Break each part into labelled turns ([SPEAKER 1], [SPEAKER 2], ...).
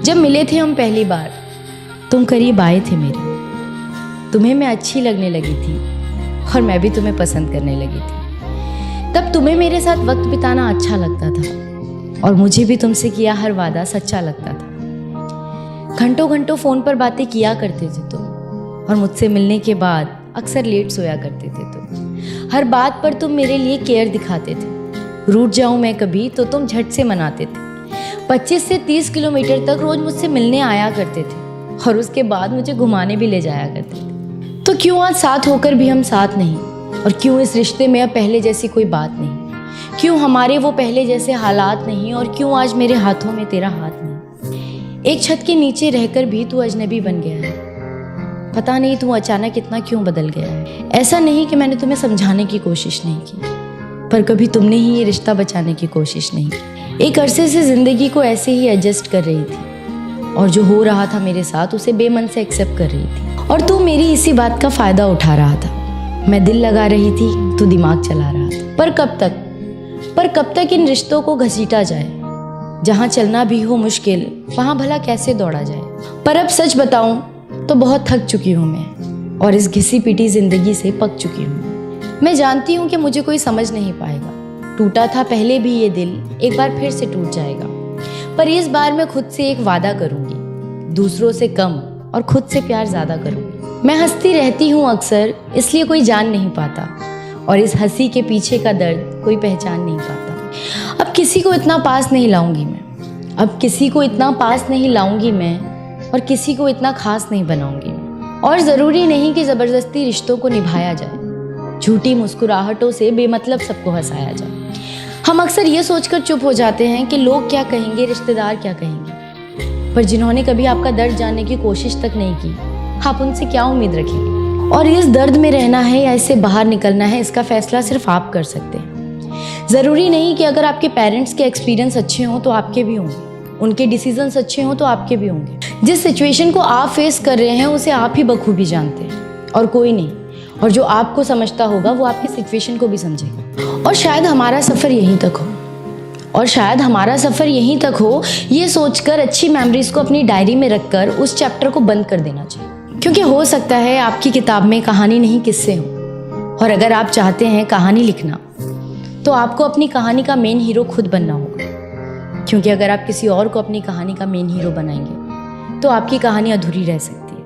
[SPEAKER 1] जब मिले थे हम पहली बार, तुम करीब आए थे मेरे। तुम्हें मैं अच्छी लगने लगी थी और मैं भी तुम्हें पसंद करने लगी थी। तब तुम्हें मेरे साथ वक्त बिताना अच्छा लगता था और मुझे भी तुमसे किया हर वादा सच्चा लगता था। घंटों घंटों फ़ोन पर बातें किया करते थे तुम और मुझसे मिलने के बाद अक्सर लेट सोया करते थे तुम। हर बात पर तुम मेरे लिए केयर दिखाते थे। रूठ जाऊं मैं कभी तो तुम झट से मनाते थे। 25 से 30 किलोमीटर तक रोज मुझसे मिलने आया करते थे और उसके बाद मुझे घुमाने भी ले जाया करते थे। तो क्यों आज साथ होकर भी हम साथ नहीं, और क्यों इस रिश्ते में अब पहले जैसी कोई बात नहीं? क्यों हमारे वो पहले जैसे हालात नहीं, और क्यों आज मेरे हाथों में तेरा हाथ नहीं? एक छत के नीचे रहकर भी तू अजनबी बन गया है। पता नहीं तू अचानक इतना क्यों बदल गया है। ऐसा नहीं कि मैंने तुम्हें समझाने की कोशिश नहीं की, पर कभी तुमने ही ये रिश्ता बचाने की कोशिश नहीं की। एक अरसे से जिंदगी को ऐसे ही एडजस्ट कर रही थी और जो हो रहा था मेरे साथ उसे बेमन से एक्सेप्ट कर रही थी, और तू मेरी इसी बात का फायदा उठा रहा था। मैं दिल लगा रही थी, तू दिमाग चला रहा था। पर कब तक इन रिश्तों को घसीटा जाए? जहाँ चलना भी हो मुश्किल, वहाँ भला कैसे दौड़ा जाए? पर अब सच बताऊं तो बहुत थक चुकी हूँ मैं, और इस घिसी पिटी जिंदगी से पक चुकी हूँ। मैं जानती हूँ कि मुझे कोई समझ नहीं पाएगा। टूटा था पहले भी ये दिल, एक बार फिर से टूट जाएगा। पर इस बार मैं खुद से एक वादा करूंगी, दूसरों से कम और खुद से प्यार ज्यादा करूंगी। मैं हंसती रहती हूँ अक्सर, इसलिए कोई जान नहीं पाता, और इस हंसी के पीछे का दर्द कोई पहचान नहीं पाता। अब किसी को इतना पास नहीं लाऊंगी मैं, अब किसी को इतना पास नहीं लाऊंगी मैं, और किसी को इतना खास नहीं बनाऊंगी मैं। और ज़रूरी नहीं कि ज़बरदस्ती रिश्तों को निभाया जाए, झूठी मुस्कुराहटों से बेमतलब सबको हंसाया जाए। हम अक्सर ये सोचकर चुप हो जाते हैं कि लोग क्या कहेंगे, रिश्तेदार क्या कहेंगे, पर जिन्होंने कभी आपका दर्द जानने की कोशिश तक नहीं की, आप उनसे क्या उम्मीद रखेंगे? और इस दर्द में रहना है या इससे बाहर निकलना है, इसका फैसला सिर्फ आप कर सकते हैं। ज़रूरी नहीं कि अगर आपके पेरेंट्स के एक्सपीरियंस अच्छे हों तो आपके भी होंगे, उनके डिसीजंस अच्छे हों तो आपके भी होंगे। जिस सिचुएशन को आप फेस कर रहे हैं उसे आप ही बखूबी जानते हैं और कोई नहीं, और जो आपको समझता होगा वो आपकी सिचुएशन को भी समझेगा। और शायद हमारा सफ़र यहीं तक हो, ये सोचकर अच्छी मेमोरीज को अपनी डायरी में रखकर उस चैप्टर को बंद कर देना चाहिए। क्योंकि हो सकता है आपकी किताब में कहानी नहीं किस्से हों, और अगर आप चाहते हैं कहानी लिखना तो आपको अपनी कहानी का मेन हीरो खुद बनना होगा। क्योंकि अगर आप किसी और को अपनी कहानी का मेन हीरो बनाएंगे तो आपकी कहानी अधूरी रह सकती है,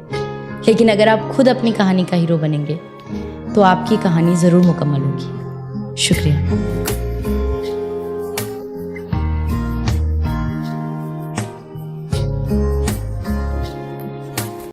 [SPEAKER 1] लेकिन अगर आप खुद अपनी कहानी का हीरो बनेंगे तो आपकी कहानी ज़रूर मुकम्मल होगी। शुक्रिया।